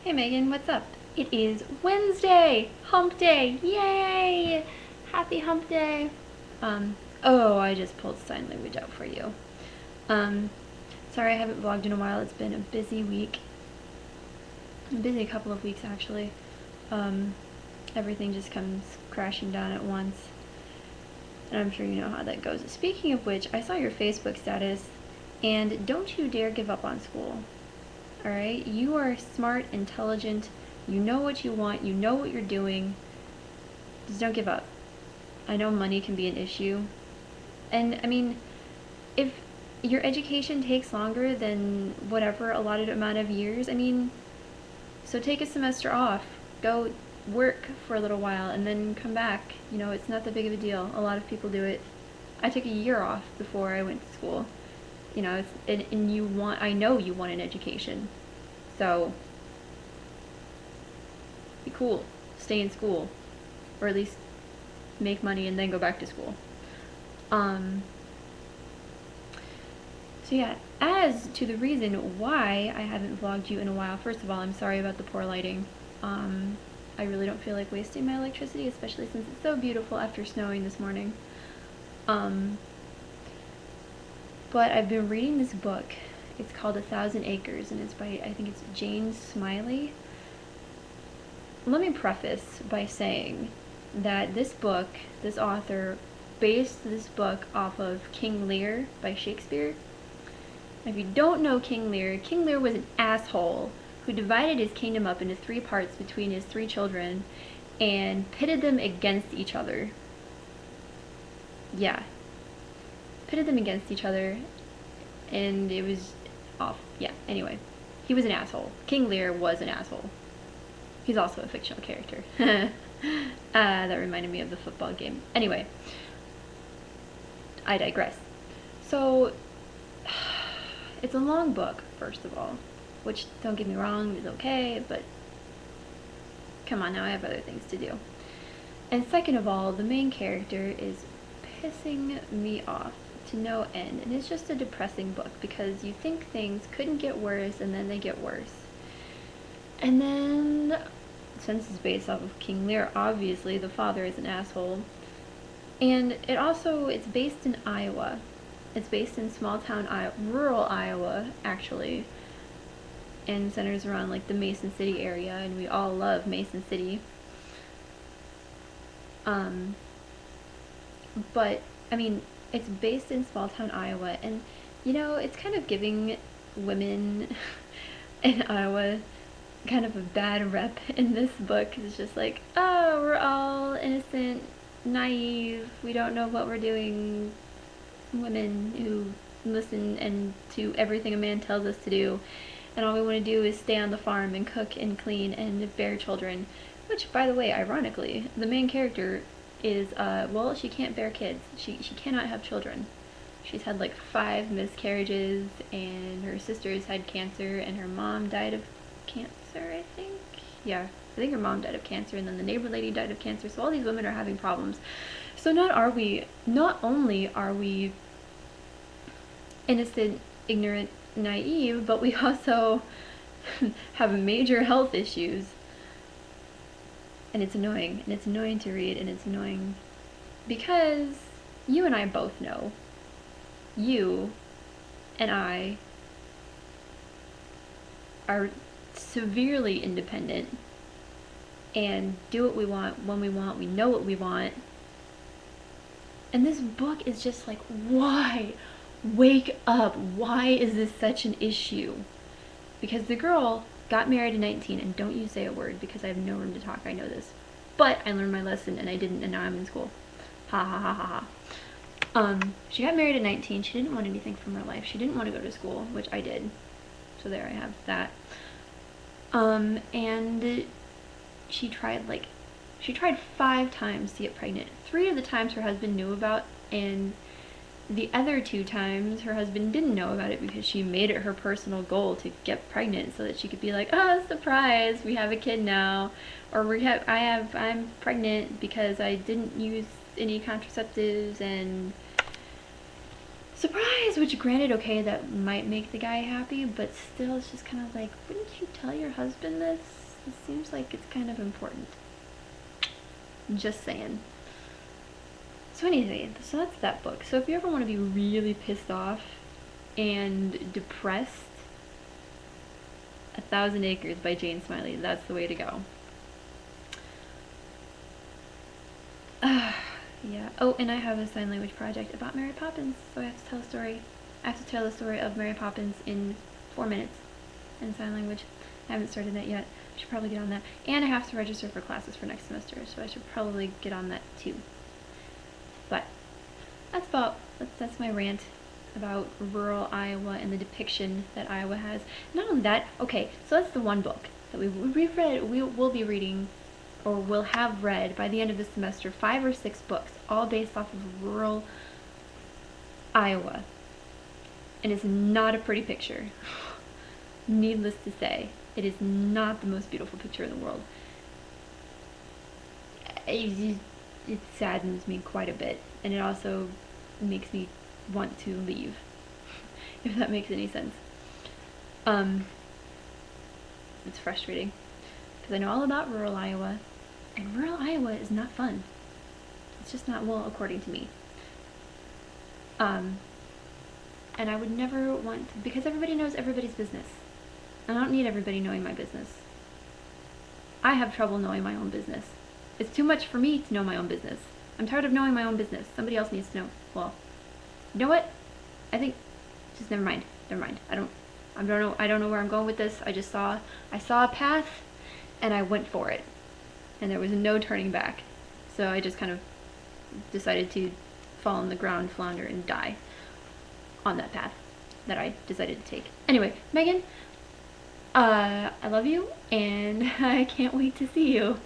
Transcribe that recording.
Hey Megan, what's up? It is Wednesday! Hump day! Yay! Happy hump day! Oh, I just pulled sign language out for you. Um, Sorry I haven't vlogged in a while. It's been a busy week. A busy couple of weeks, actually. Um, Everything just comes crashing down at once. And I'm sure you know how that goes. Speaking of which, I saw your Facebook status, and don't you dare give up on school. Alright? You are smart, intelligent, you know what you want, you know what you're doing. Just don't give up. I know money can be an issue. And, I mean, if your education takes longer than whatever allotted amount of years, I mean, so take a semester off. Go work for a little while and then come back. You know, it's not that big of a deal. A lot of people do it. I took a year off before I went to school. You know, and you want, I know you want an education. So, be cool. Stay in school. Or at least make money and then go back to school. So yeah, as to the reason why I haven't vlogged you in a while, first of all, I'm sorry about the poor lighting. I really don't feel like wasting my electricity, especially since it's so beautiful after snowing this morning. But I've been reading this book. It's called 1,000 Acres, and it's by, I think it's Jane Smiley. Let me preface by saying that this book, this author, based this book off of King Lear by Shakespeare. If you don't know King Lear was an asshole who divided his kingdom up into 3 parts between his 3 children and pitted them against each other. Yeah. Pitted them against each other, and it was off. Yeah, anyway. He was an asshole. King Lear was an asshole. He's also a fictional character. That reminded me of the football game. Anyway, I digress. So, it's a long book, first of all, which, don't get me wrong, is okay, but come on now, I have other things to do. And second of all, the main character is pissing me off to no end, and it's just a depressing book because you think things couldn't get worse, and then they get worse. And then, since it's based off of King Lear, obviously the father is an asshole. And it's based in Iowa. It's based in small town Iowa, rural Iowa, actually, and centers around like the Mason City area, and we all love Mason City. But I mean, it's based in small town Iowa, and you know, it's kind of giving women in Iowa kind of a bad rep in this book. It's just like, oh, we're all innocent, naive, we don't know what we're doing, women who listen and to everything a man tells us to do, and all we want to do is stay on the farm and cook and clean and bear children. Which, by the way, ironically, the main character is, well, she can't bear kids. She cannot have children. She's had like 5 miscarriages, and her sisters had cancer, and her mom died of cancer, I think. Yeah, I think her mom died of cancer, and then the neighbor lady died of cancer, so all these women are having problems. So not only are we innocent, ignorant, naive, but we also have major health issues. And it's annoying, and it's annoying to read, and it's annoying because you and I both know, you and I are severely independent and do what we want when we want, we know what we want. And this book is just like, why? Wake up. Why is this such an issue? Because the girl got married at 19, and don't you say a word because I have no room to talk, I know this. But I learned my lesson and I didn't, and now I'm in school. Ha ha ha ha ha. She got married at 19, she didn't want anything from her life. She didn't want to go to school, which I did. So there I have that. And she tried 5 times to get pregnant. 3 of the times her husband knew about, and the other 2 times her husband didn't know about it because she made it her personal goal to get pregnant so that she could be like, oh, surprise, we have a kid now, or I'm pregnant because I didn't use any contraceptives. And surprise, which granted, okay, that might make the guy happy, but still it's just kind of like, wouldn't you tell your husband this? It seems like it's kind of important. Just saying. So anyway, so that's that book. So if you ever want to be really pissed off and depressed, A Thousand Acres by Jane Smiley, that's the way to go. Yeah. Oh, and I have a sign language project about Mary Poppins, so I have to tell a story. I have to tell the story of Mary Poppins in 4 minutes in sign language. I haven't started that yet. I should probably get on that. And I have to register for classes for next semester, so I should probably get on that too. But that's my rant about rural Iowa and the depiction that Iowa has. Not only that, okay, so that's the one book that we'll be reading, or will have read by the end of the semester, 5 or 6 books, all based off of rural Iowa. And it's not a pretty picture. Needless to say, it is not the most beautiful picture in the world. It saddens me quite a bit, and it also makes me want to leave, if that makes any sense. It's frustrating, because I know all about rural Iowa, and rural Iowa is not fun. It's just not, well, according to me. And I would never want to, because everybody knows everybody's business. I don't need everybody knowing my business. I have trouble knowing my own business. It's too much for me to know my own business. I'm tired of knowing my own business. Somebody else needs to know. Well, you know what? I think, just never mind. Never mind. I don't know where I'm going with this. I saw a path, and I went for it. And there was no turning back. So I just kind of decided to fall on the ground, flounder, and die on that path that I decided to take. Anyway, Megan, I love you, and I can't wait to see you.